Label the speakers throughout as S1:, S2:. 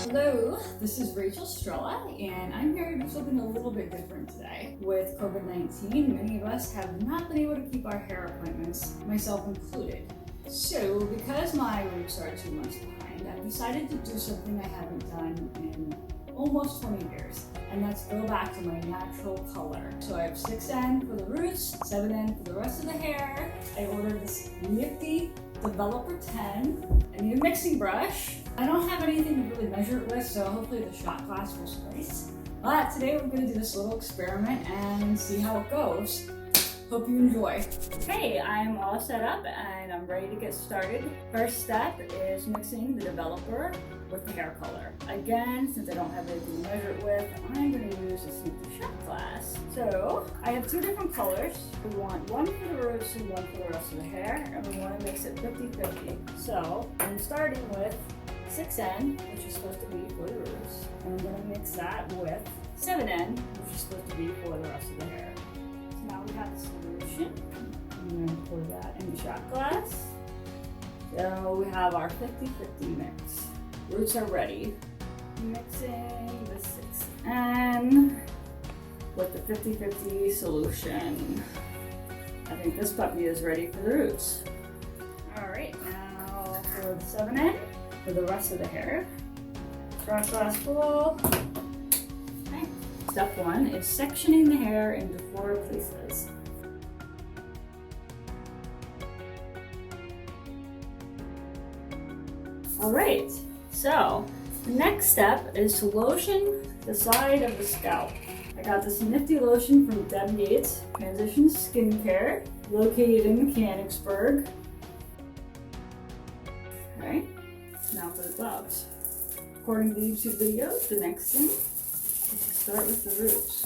S1: Hello, this is Rachel Strella, and I'm here to do something a little bit different today. With COVID-19, many of us have not been able to keep our hair appointments, myself included. So, because my roots are 2 months behind, I've decided to do something I haven't done in almost 20 years, and that's go back to my natural color. So I have 6N for the roots, 7N for the rest of the hair. I ordered this nifty Developer 10. I need a mixing brush. I don't have anything to really measure it with, so hopefully the shot glass will suffice. But today we're going to do this little experiment and see how it goes. Hope you enjoy. Okay, I'm all set up and I'm ready to get started. First step is mixing the developer with the hair color. Again, since I don't have anything to measure it with, I'm going to use a sneaky shot glass. So I have two different colors. We want one for the roots and one for the rest of the hair, and we want to mix it 50-50. So I'm starting with 6N, which is supposed to be for the roots, and I'm going to mix that with 7N, which is supposed to be for the rest of the hair. So now we have the solution. I'm going to pour that in the shot glass. So we have our 50-50 mix. Roots are ready. Mixing the 6N with the 50-50 solution. I think this puppy is ready for the roots. Alright, now for the 7N. For the rest of the hair. Shot glass full. Okay. Step 1 is sectioning the hair into 4 places. Alright, so the next step is to lotion the side of the scalp. I got this nifty lotion from Deb Yates Transition Skincare, located in Mechanicsburg. Alright. Now for the gloves. According to the YouTube video, the next thing is to start with the roots.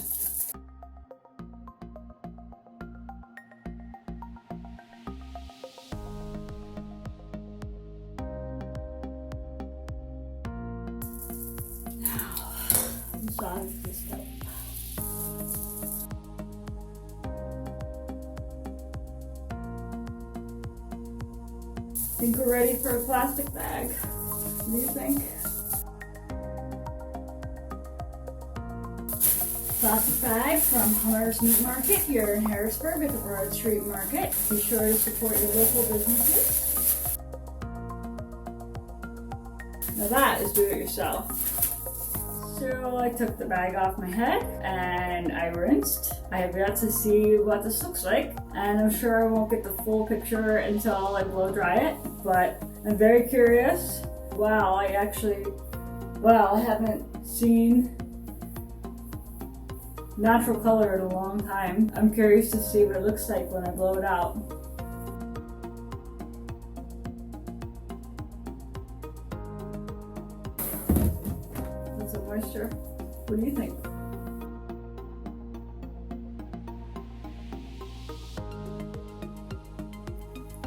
S1: Now, massage this up. I think we're ready for a plastic bag. What do you think? Plastic bag from Hunter's Meat Market here in Harrisburg at the Broad Street Market. Be sure to support your local businesses. Now that is do it yourself. So I took the bag off my head and I rinsed. I have yet to see what this looks like, and I'm sure I won't get the full picture until I blow dry it, but I'm very curious. Wow, I haven't seen natural color in a long time. I'm curious to see what it looks like when I blow it out. That's some moisture. What do you think?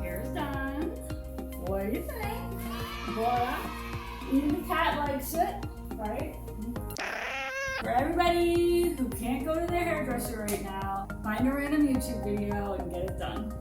S1: Hair's done. What do you think? Voila. Even the cat likes it, right? For everybody who can't go to their hairdresser right now, find a random YouTube video and get it done.